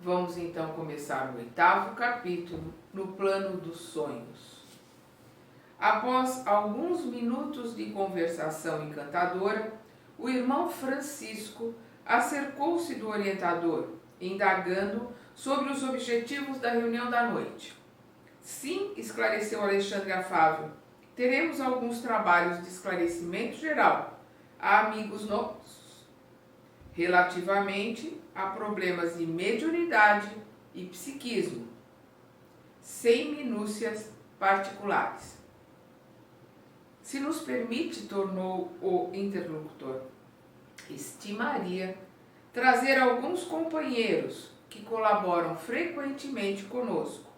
Vamos então começar o 8º capítulo, no plano dos sonhos. Após alguns minutos de conversação encantadora, o irmão Francisco acercou-se do orientador, indagando sobre os objetivos da reunião da noite. Sim, esclareceu Alexandre afável, teremos alguns trabalhos de esclarecimento geral a amigos nossos, relativamente a problemas de mediunidade e psiquismo, sem minúcias particulares. Se nos permite, tornou o interlocutor, estimaria trazer alguns companheiros que colaboram frequentemente conosco.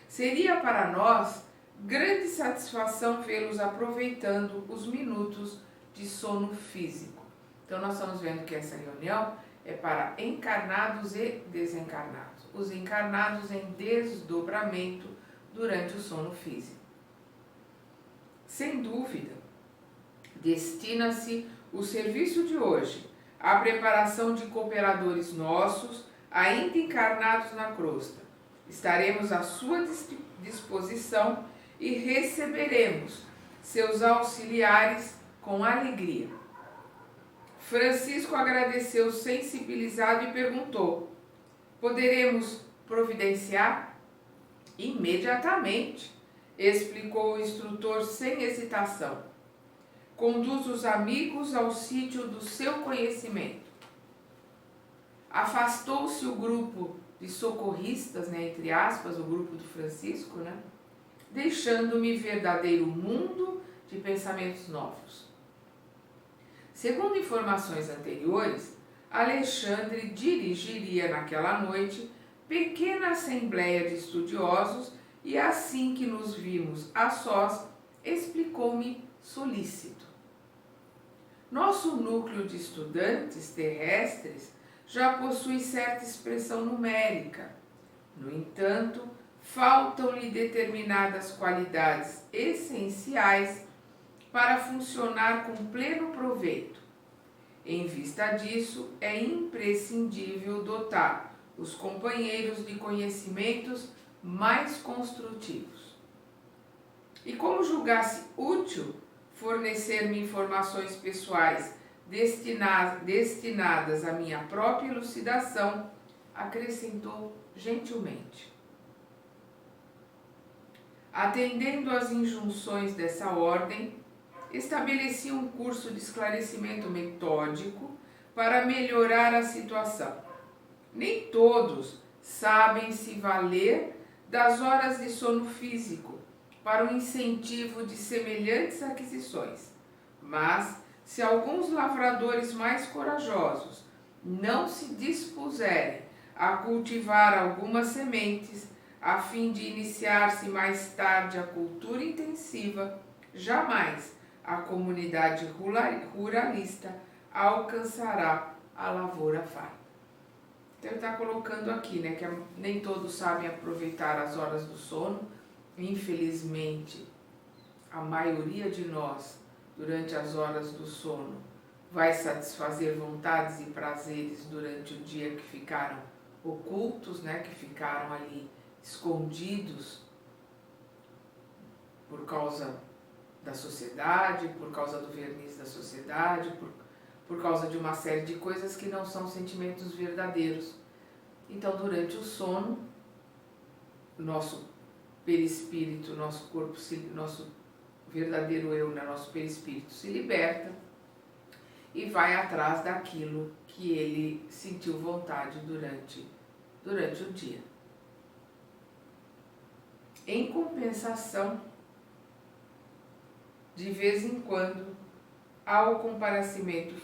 Seria para nós grande satisfação vê-los aproveitando os minutos de sono físico. Então nós estamos vendo que essa reunião é para encarnados e desencarnados. Os encarnados em desdobramento durante o sono físico. Sem dúvida, destina-se o serviço de hoje à preparação de cooperadores nossos, ainda encarnados na crosta. Estaremos à sua disposição e receberemos seus auxiliares com alegria. Francisco agradeceu sensibilizado e perguntou: poderemos providenciar? Imediatamente, explicou o instrutor sem hesitação. Conduz os amigos ao sítio do seu conhecimento. Afastou-se o grupo de socorristas, entre aspas, o grupo do Francisco, deixando-me verdadeiro mundo de pensamentos novos. Segundo informações anteriores, Alexandre dirigiria naquela noite pequena assembleia de estudiosos e assim que nos vimos a sós, explicou-me solícito. Nosso núcleo de estudantes terrestres já possui certa expressão numérica. No entanto, faltam-lhe determinadas qualidades essenciais para funcionar com pleno proveito. Em vista disso, é imprescindível dotar os companheiros de conhecimentos mais construtivos. E como julgasse útil fornecer-me informações pessoais destinadas à minha própria elucidação, acrescentou gentilmente. Atendendo às injunções dessa ordem, estabeleci um curso de esclarecimento metódico para melhorar a situação. Nem todos sabem se valer das horas de sono físico para o incentivo de semelhantes aquisições, mas se alguns lavradores mais corajosos não se dispuserem a cultivar algumas sementes a fim de iniciar-se mais tarde a cultura intensiva, jamais a comunidade ruralista alcançará a lavoura farta. Então ele está colocando aqui, que nem todos sabem aproveitar as horas do sono. Infelizmente, a maioria de nós, durante as horas do sono, vai satisfazer vontades e prazeres durante o dia que ficaram ocultos, que ficaram ali escondidos por causa da sociedade, por causa do verniz da sociedade, por causa de uma série de coisas que não são sentimentos verdadeiros. Então, durante o sono, nosso perispírito, nosso corpo, nosso verdadeiro eu, nosso perispírito se liberta e vai atrás daquilo que ele sentiu vontade durante o dia. Em compensação, de vez em quando, há o comparecimento,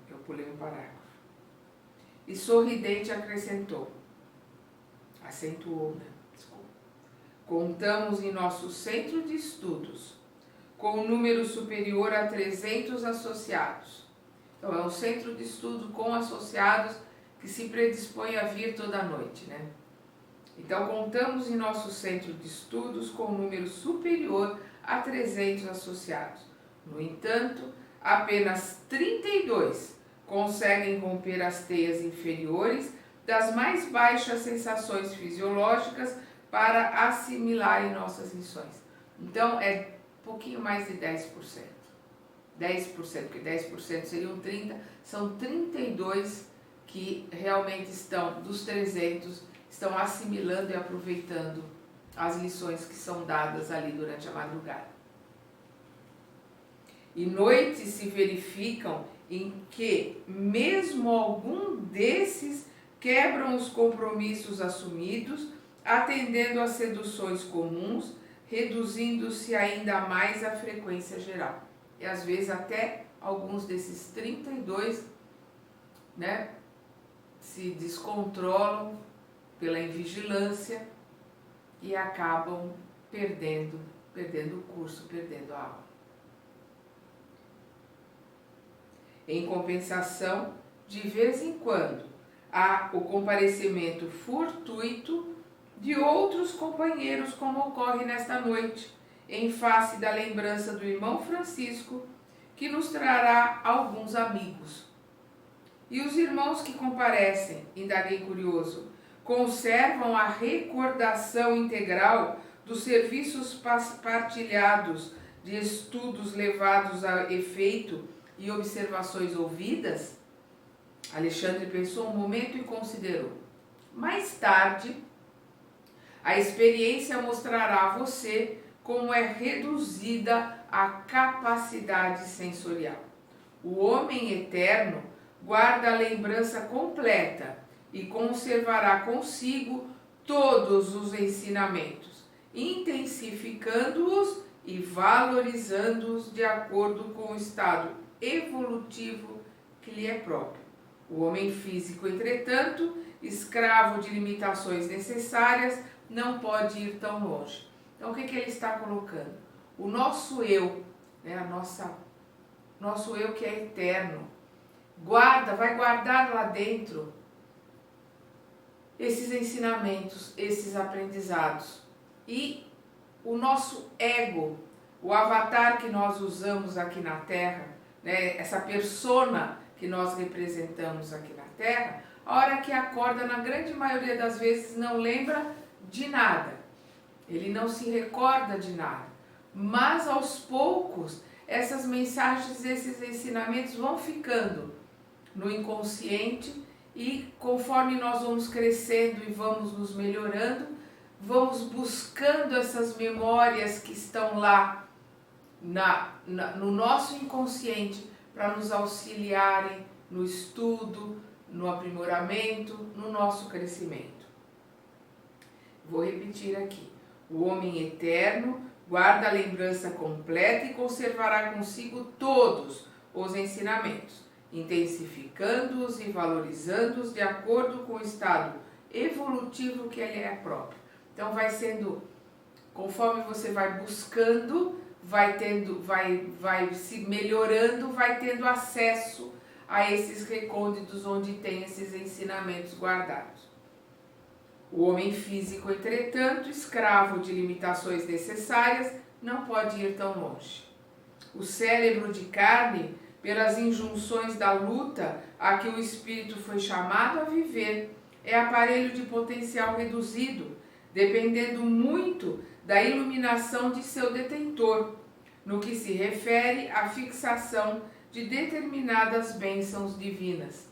eu pulei um parágrafo, e sorridente acentuou, contamos em nosso centro de estudos com um número superior a 300 associados. Então é um centro de estudo com associados que se predispõe a vir toda noite, Então contamos em nosso centro de estudos com um número superior a 300 associados. No entanto, apenas 32 conseguem romper as teias inferiores das mais baixas sensações fisiológicas para assimilar em nossas lições. Então é um pouquinho mais de 10%. 10%, porque 10% seriam 30, são 32 que realmente estão, dos 300, estão assimilando e aproveitando as lições que são dadas ali durante a madrugada. E noites se verificam em que mesmo algum desses quebram os compromissos assumidos, atendendo às seduções comuns, reduzindo-se ainda mais a frequência geral. E às vezes até alguns desses 32, né, se descontrolam pela invigilância e acabam perdendo o curso, perdendo a aula. Em compensação, de vez em quando, há o comparecimento fortuito de outros companheiros, como ocorre nesta noite, em face da lembrança do irmão Francisco, que nos trará alguns amigos. E os irmãos que comparecem, indaguei curioso, conservam a recordação integral dos serviços partilhados, de estudos levados a efeito e observações ouvidas? Alexandre pensou um momento e considerou. Mais tarde, a experiência mostrará a você como é reduzida a capacidade sensorial. O homem eterno guarda a lembrança completa e conservará consigo todos os ensinamentos, intensificando-os e valorizando-os de acordo com o estado evolutivo que lhe é próprio. O homem físico, entretanto, escravo de limitações necessárias, não pode ir tão longe. Então, o que ele está colocando? O nosso eu, né, nosso eu que é eterno, vai guardar lá dentro esses ensinamentos, esses aprendizados. E o nosso ego, o avatar que nós usamos aqui na Terra, né, essa persona que nós representamos aqui na Terra, a hora que acorda, na grande maioria das vezes, não lembra de nada. Ele não se recorda de nada. Mas, aos poucos, essas mensagens, esses ensinamentos vão ficando no inconsciente e, conforme nós vamos crescendo e vamos nos melhorando, vamos buscando essas memórias que estão lá no nosso inconsciente para nos auxiliarem no estudo, no aprimoramento, no nosso crescimento. Vou repetir aqui. O homem eterno guarda a lembrança completa e conservará consigo todos os ensinamentos, intensificando-os e valorizando-os de acordo com o estado evolutivo que ele é próprio. Então vai sendo, conforme você vai buscando, vai se melhorando, vai tendo acesso a esses recônditos onde tem esses ensinamentos guardados. O homem físico, entretanto, escravo de limitações necessárias, não pode ir tão longe. O cérebro de carne, pelas injunções da luta a que o espírito foi chamado a viver, é aparelho de potencial reduzido, dependendo muito da iluminação de seu detentor, no que se refere à fixação de determinadas bênçãos divinas.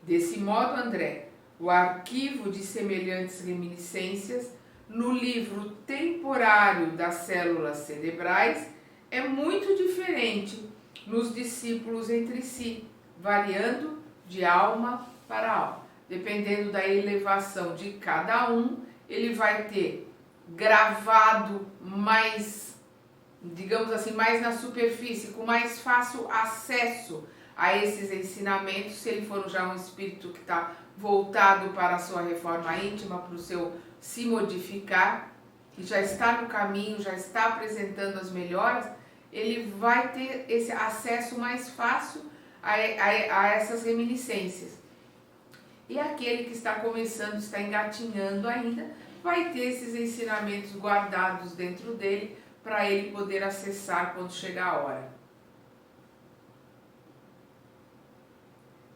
Desse modo, André, o arquivo de semelhantes reminiscências no livro temporário das células cerebrais é muito diferente nos discípulos entre si, variando de alma para alma. Dependendo da elevação de cada um, ele vai ter gravado mais, digamos assim, mais na superfície, com mais fácil acesso a esses ensinamentos, se ele for já um espírito que está voltado para a sua reforma íntima, para o seu se modificar, que já está no caminho, já está apresentando as melhoras, ele vai ter esse acesso mais fácil a essas reminiscências. E aquele que está começando, está engatinhando ainda, vai ter esses ensinamentos guardados dentro dele para ele poder acessar quando chegar a hora.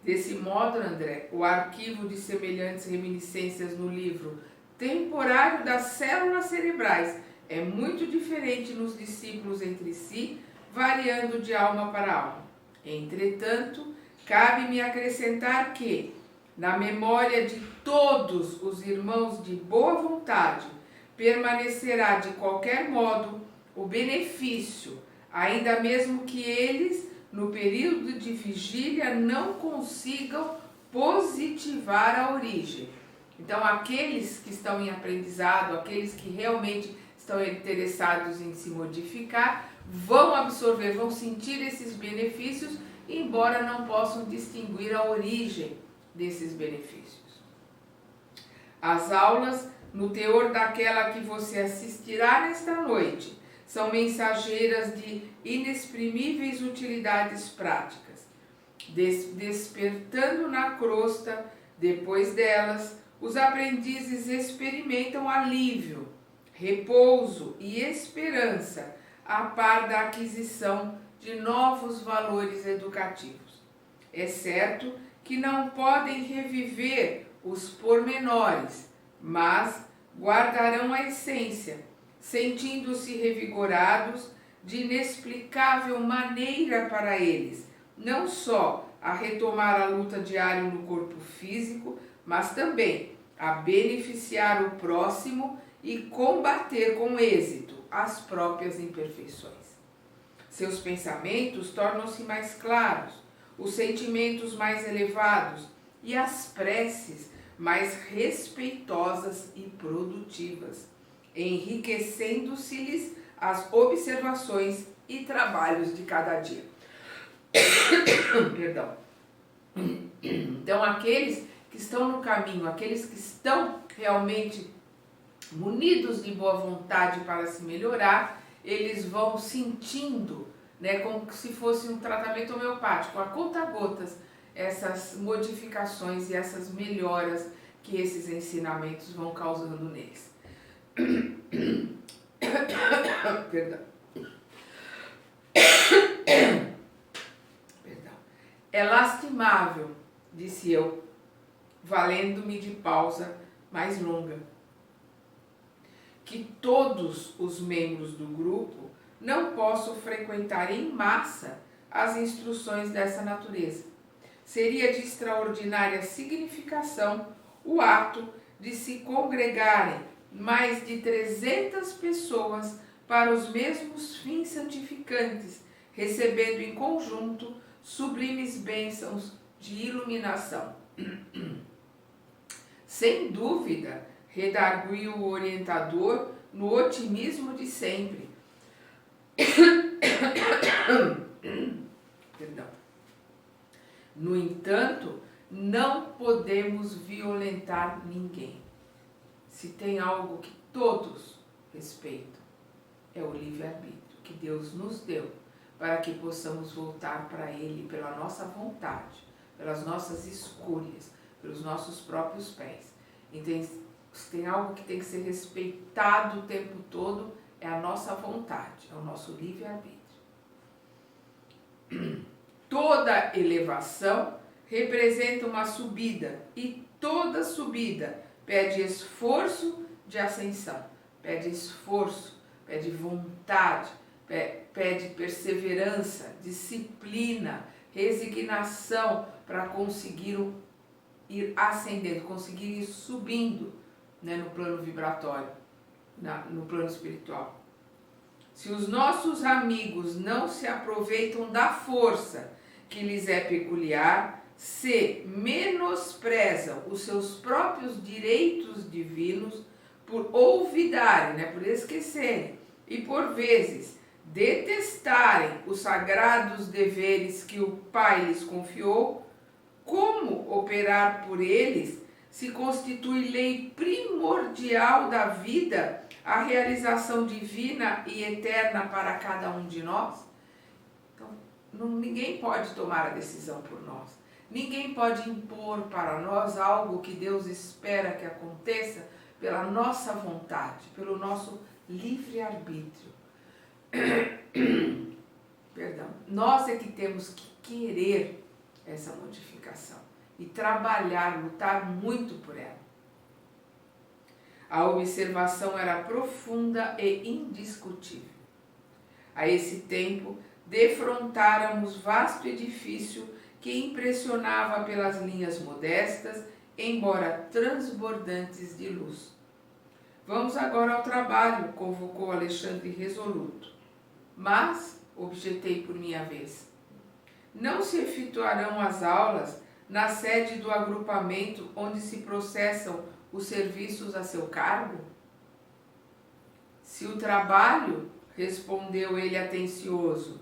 Desse modo, André, o arquivo de semelhantes reminiscências no livro temporário das células cerebrais é muito diferente nos discípulos entre si, variando de alma para alma. Entretanto, cabe-me acrescentar que, na memória de todos os irmãos de boa vontade, permanecerá de qualquer modo o benefício, ainda mesmo que eles, no período de vigília, não consigam positivar a origem. Então, aqueles que estão em aprendizado, aqueles que realmente estão interessados em se modificar, vão absorver, vão sentir esses benefícios, embora não possam distinguir a origem desses benefícios. As aulas, no teor daquela que você assistirá nesta noite, são mensageiras de inexprimíveis utilidades práticas, despertando na crosta, depois delas, os aprendizes experimentam alívio, repouso e esperança, a par da aquisição de novos valores educativos. É certo que não podem reviver os pormenores, mas guardarão a essência, sentindo-se revigorados de inexplicável maneira para eles, não só a retomar a luta diária no corpo físico, mas também a beneficiar o próximo e combater com êxito as próprias imperfeições. Seus pensamentos tornam-se mais claros, os sentimentos mais elevados e as preces mais respeitosas e produtivas, enriquecendo-se-lhes as observações e trabalhos de cada dia. Perdão. Então, aqueles que estão no caminho, aqueles que estão realmente munidos de boa vontade para se melhorar, eles vão sentindo, né, como se fosse um tratamento homeopático, a conta-gotas, essas modificações e essas melhoras que esses ensinamentos vão causando neles. Perdão. Perdão. É lastimável, disse eu, valendo-me de pausa mais longa, que todos os membros do grupo não possam frequentar em massa as instruções dessa natureza. Seria de extraordinária significação o ato de se congregarem mais de 300 pessoas para os mesmos fins santificantes, recebendo em conjunto sublimes bênçãos de iluminação. Sem dúvida, redarguiu o orientador no otimismo de sempre. Perdão. No entanto, não podemos violentar ninguém. Se tem algo que todos respeitam, é o livre-arbítrio que Deus nos deu para que possamos voltar para Ele pela nossa vontade, pelas nossas escolhas, pelos nossos próprios pés. Então, se tem algo que tem que ser respeitado o tempo todo, é a nossa vontade, é o nosso livre-arbítrio. Toda elevação representa uma subida e toda subida pede esforço de ascensão, pede esforço, pede vontade, pede perseverança, disciplina, resignação para conseguir ir ascendendo, conseguir ir subindo, né, no plano vibratório, no plano espiritual. Se os nossos amigos não se aproveitam da força que lhes é peculiar, se menosprezam os seus próprios direitos divinos por olvidarem, né, por esquecerem, e por vezes detestarem os sagrados deveres que o Pai lhes confiou, como operar por eles se constitui lei primordial da vida a realização divina e eterna para cada um de nós? Então, ninguém pode tomar a decisão por nós. Ninguém pode impor para nós algo que Deus espera que aconteça pela nossa vontade, pelo nosso livre-arbítrio. Perdão. Nós é que temos que querer essa modificação e trabalhar, lutar muito por ela. A observação era profunda e indiscutível. A esse tempo, defrontáramos vasto edifício que impressionava pelas linhas modestas, embora transbordantes de luz. Vamos agora ao trabalho, convocou Alexandre resoluto. Mas, objetei por minha vez, não se efetuarão as aulas na sede do agrupamento onde se processam os serviços a seu cargo? Se o trabalho, respondeu ele atencioso,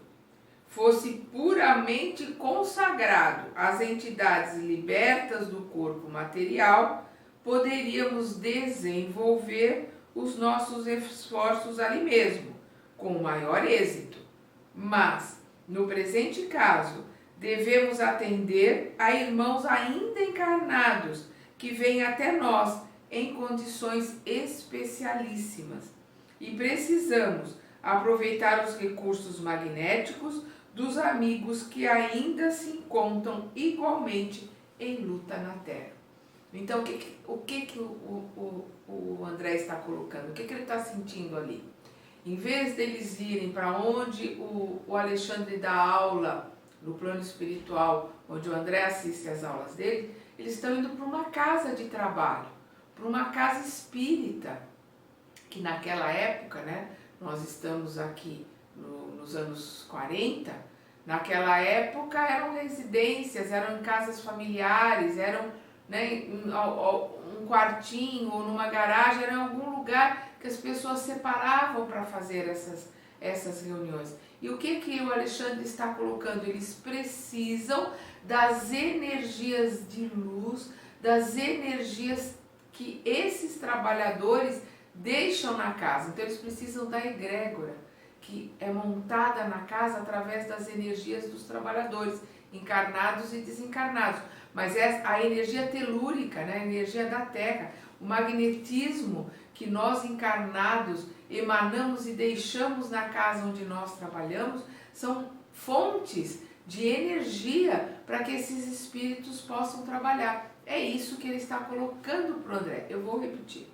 fosse puramente consagrado às entidades libertas do corpo material, poderíamos desenvolver os nossos esforços ali mesmo, com maior êxito. Mas, no presente caso, devemos atender a irmãos ainda encarnados, que vêm até nós em condições especialíssimas. E precisamos aproveitar os recursos magnéticos dos amigos que ainda se encontram igualmente em luta na Terra. Então, o que o André está colocando? O que ele está sentindo ali? Em vez deles irem para onde o Alexandre dá aula no plano espiritual, onde o André assiste às aulas dele, eles estão indo para uma casa de trabalho, para uma casa espírita, que naquela época, né, nós estamos aqui nos anos 40, naquela época eram residências, eram casas familiares, eram, né, um quartinho ou numa garagem, era em algum lugar que as pessoas separavam para fazer essas reuniões. E o que o Alexandre está colocando? Eles precisam das energias de luz, das energias que esses trabalhadores deixam na casa. Então eles precisam da egrégora, que é montada na casa através das energias dos trabalhadores, encarnados e desencarnados. Mas é a energia telúrica, né? A energia da Terra, o magnetismo que nós encarnados emanamos e deixamos na casa onde nós trabalhamos, são fontes de energia para que esses espíritos possam trabalhar. É isso que ele está colocando para o André. Eu vou repetir.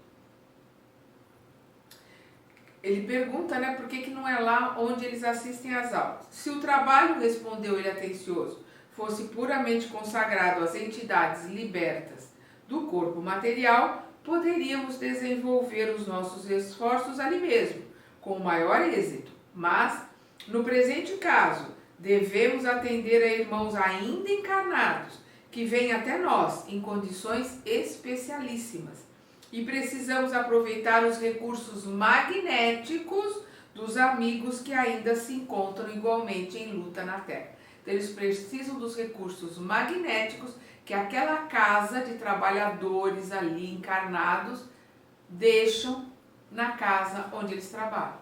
Ele pergunta, né, por que não é lá onde eles assistem às aulas. Se o trabalho, respondeu ele atencioso, fosse puramente consagrado às entidades libertas do corpo material, poderíamos desenvolver os nossos esforços ali mesmo, com maior êxito. Mas, no presente caso, devemos atender a irmãos ainda encarnados, que vêm até nós em condições especialíssimas. E precisamos aproveitar os recursos magnéticos dos amigos que ainda se encontram igualmente em luta na Terra. Então, eles precisam dos recursos magnéticos que aquela casa de trabalhadores ali encarnados deixam na casa onde eles trabalham.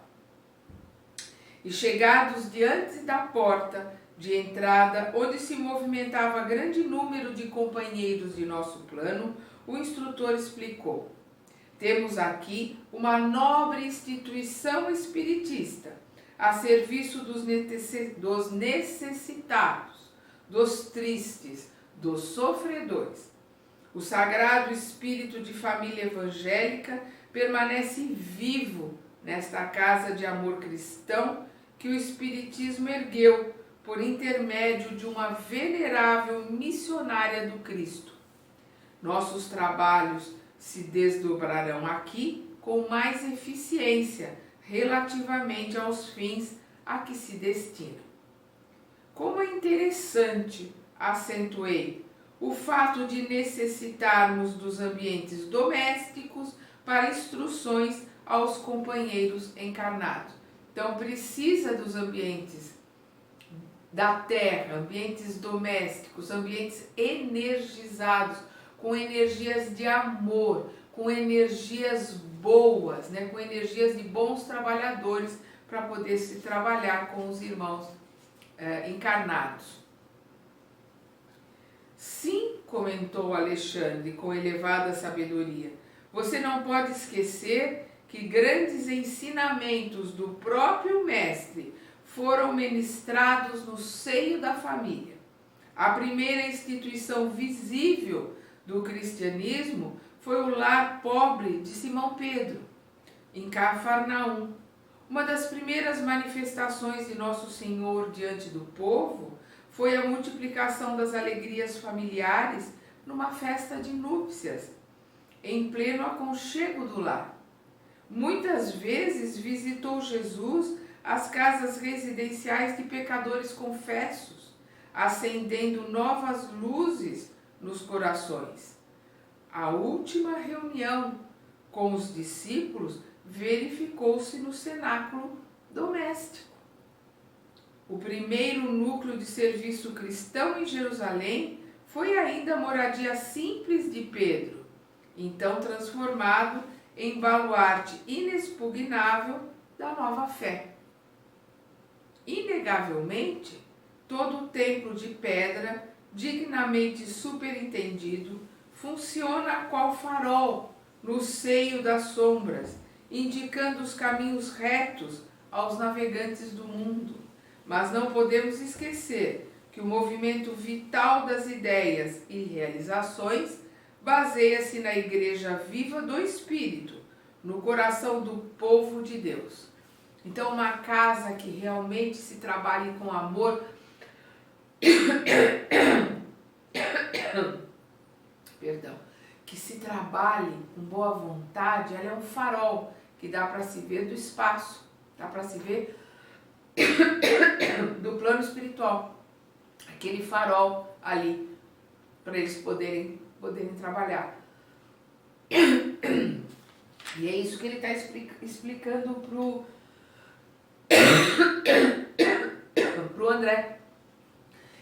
E chegados diante da porta de entrada, onde se movimentava grande número de companheiros de nosso plano, o instrutor explicou: temos aqui uma nobre instituição espiritista, a serviço dos necessitados, dos tristes, dos sofredores. O sagrado espírito de família evangélica permanece vivo nesta casa de amor cristão que o Espiritismo ergueu por intermédio de uma venerável missionária do Cristo. Nossos trabalhos se desdobrarão aqui com mais eficiência relativamente aos fins a que se destinam. Como é interessante, acentuei, o fato de necessitarmos dos ambientes domésticos para instruções aos companheiros encarnados. Então, precisa dos ambientes da Terra, ambientes domésticos, ambientes energizados, com energias de amor, com energias boas, né? Com energias de bons trabalhadores para poder se trabalhar com os irmãos encarnados. Sim, comentou Alexandre com elevada sabedoria, você não pode esquecer que grandes ensinamentos do próprio Mestre foram ministrados no seio da família. A primeira instituição visível do cristianismo foi o lar pobre de Simão Pedro, em Cafarnaum. Uma das primeiras manifestações de Nosso Senhor diante do povo foi a multiplicação das alegrias familiares numa festa de núpcias, em pleno aconchego do lar. Muitas vezes visitou Jesus as casas residenciais de pecadores confessos, acendendo novas luzes nos corações. A última reunião com os discípulos verificou-se no cenáculo doméstico. O primeiro núcleo de serviço cristão em Jerusalém foi ainda a moradia simples de Pedro, então transformado em baluarte inexpugnável da nova fé. Inegavelmente, todo o templo de pedra, dignamente superintendido, funciona qual farol no seio das sombras, indicando os caminhos retos aos navegantes do mundo. Mas não podemos esquecer que o movimento vital das ideias e realizações baseia-se na Igreja viva do Espírito, no coração do povo de Deus. Então, uma casa que realmente se trabalhe com amor, perdão, que se trabalhe com boa vontade, ela é um farol que dá para se ver do espaço, dá para se ver do plano espiritual, aquele farol ali, para eles poderem trabalhar. E é isso que ele está explicando pro André,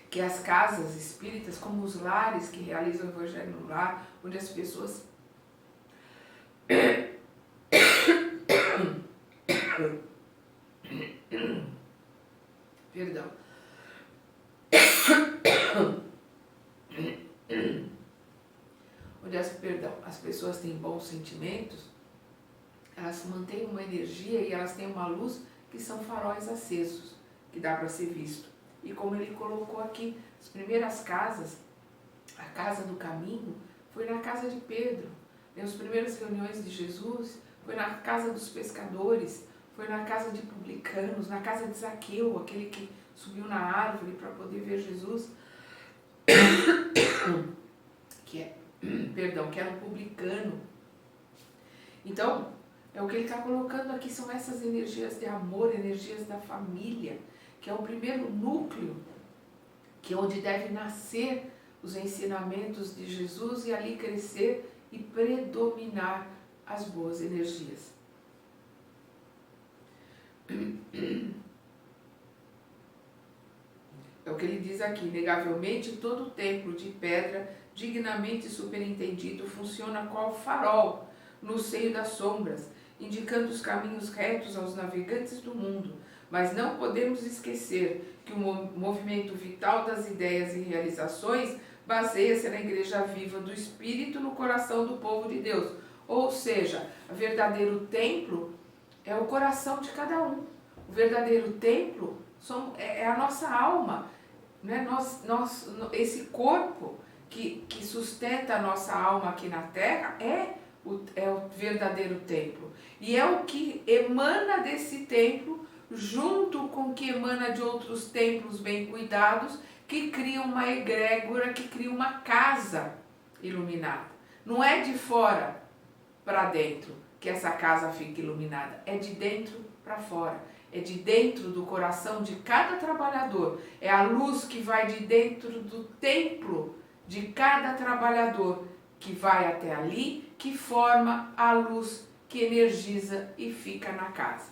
que as casas espíritas, como os lares que realizam o evangelho no lar, onde as pessoas perdão, onde as pessoas têm bons sentimentos, elas mantêm uma energia e elas têm uma luz que são faróis acesos, que dá para ser visto. E como ele colocou aqui, as primeiras casas, a casa do caminho, foi na casa de Pedro. As primeiras reuniões de Jesus foi na casa dos pescadores, foi na casa de publicanos, na casa de Zaqueu, aquele que subiu na árvore para poder ver Jesus, que era um publicano. Então, é o que ele está colocando aqui, são essas energias de amor, energias da família, que é o primeiro núcleo, que é onde deve nascer os ensinamentos de Jesus e ali crescer e predominar as boas energias. É o que ele diz aqui, inegavelmente todo o templo de pedra, dignamente superintendido, funciona qual farol no seio das sombras, indicando os caminhos retos aos navegantes do mundo. Mas não podemos esquecer que o movimento vital das ideias e realizações baseia-se na Igreja viva do Espírito no coração do povo de Deus. Ou seja, o verdadeiro templo é o coração de cada um. O verdadeiro templo é a nossa alma, né? Esse corpo que sustenta a nossa alma aqui na Terra é o verdadeiro templo. E é o que emana desse templo, junto com o que emana de outros templos bem cuidados, que cria uma egrégora, que cria uma casa iluminada. Não é de fora para dentro que essa casa fica iluminada, é de dentro para fora, é de dentro do coração de cada trabalhador, é a luz que vai de dentro do templo de cada trabalhador, que vai até ali, que forma a luz que energiza e fica na casa.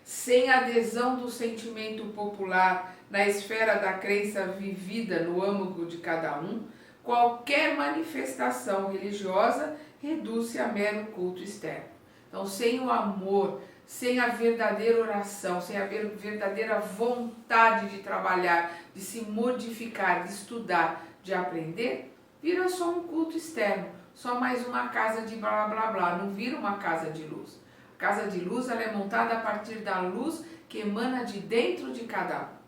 Sem adesão do sentimento popular na esfera da crença vivida no âmago de cada um, qualquer manifestação religiosa reduz-se a mero culto externo. Então, sem o amor, sem a verdadeira oração, sem a verdadeira vontade de trabalhar, de se modificar, de estudar, de aprender, vira só um culto externo, só mais uma casa de blá blá blá, não vira uma casa de luz. A casa de luz ela é montada a partir da luz que emana de dentro de cada um.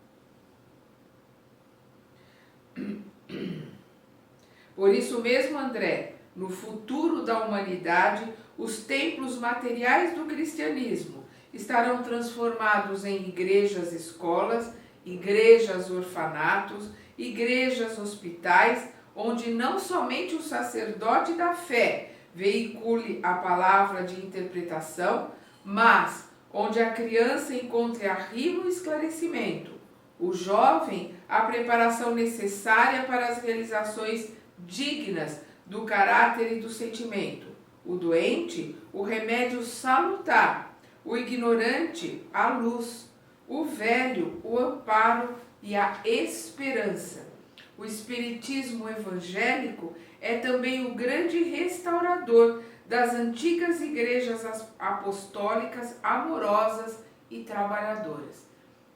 Por isso mesmo, André, no futuro da humanidade, os templos materiais do cristianismo estarão transformados em igrejas, escolas, igrejas, orfanatos, igrejas, hospitais, onde não somente o sacerdote da fé veicule a palavra de interpretação, mas onde a criança encontre arrimo e esclarecimento, o jovem a preparação necessária para as realizações dignas do caráter e do sentimento, o doente o remédio salutar, o ignorante a luz, o velho o amparo e a esperança. O espiritismo evangélico é também o grande restaurador das antigas igrejas apostólicas amorosas e trabalhadoras.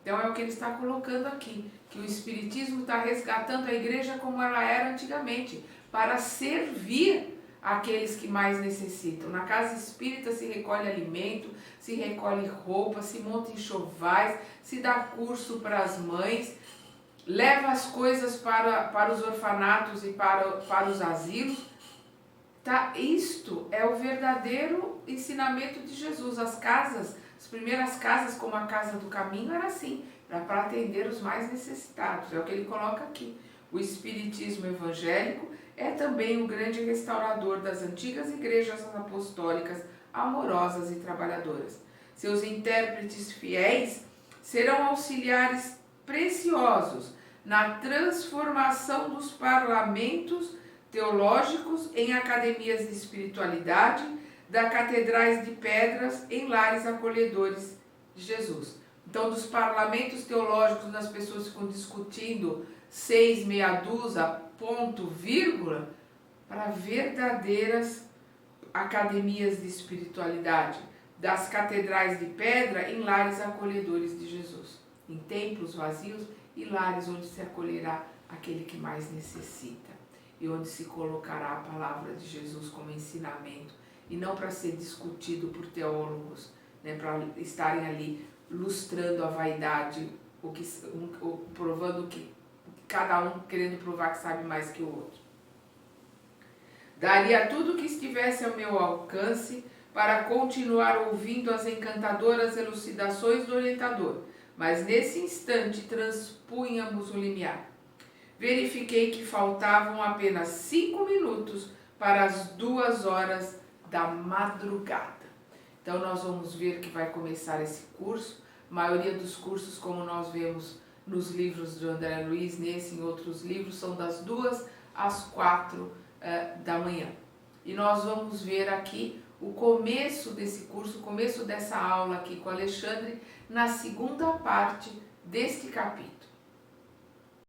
Então é o que ele está colocando aqui, que o espiritismo está resgatando a igreja como ela era antigamente, para servir aqueles que mais necessitam. Na casa espírita se recolhe alimento, se recolhe roupa, se monta enxovais, se dá curso para as mães, leva as coisas para os orfanatos e para os asilos. Tá? Isto é o verdadeiro ensinamento de Jesus. As primeiras casas, como a Casa do Caminho, era assim, para atender os mais necessitados. É o que ele coloca aqui. O espiritismo evangélico é também o grande restaurador das antigas igrejas apostólicas amorosas e trabalhadoras. Seus intérpretes fiéis serão auxiliares preciosos na transformação dos parlamentos teológicos em academias de espiritualidade, da catedrais de pedras em lares acolhedores de Jesus. Então, dos parlamentos teológicos, das pessoas ficam discutindo 6, meia dúzia, ponto, vírgula, para verdadeiras academias de espiritualidade, das catedrais de pedra em lares acolhedores de Jesus, em templos vazios e lares onde se acolherá aquele que mais necessita e onde se colocará a palavra de Jesus como ensinamento e não para ser discutido por teólogos, né, para estarem ali lustrando a vaidade, provando que cada um querendo provar que sabe mais que o outro. Daria tudo o que estivesse ao meu alcance para continuar ouvindo as encantadoras elucidações do orientador, mas nesse instante transpunhamos o limiar. Verifiquei que faltavam apenas 5 minutos para as 2 horas da madrugada. Então nós vamos ver que vai começar esse curso. A maioria dos cursos, como nós vemos nos livros de André Luiz, nesse e em outros livros, são das 2 às 4 da manhã. E nós vamos ver aqui o começo desse curso, o começo dessa aula aqui com o Alexandre, na segunda parte deste capítulo.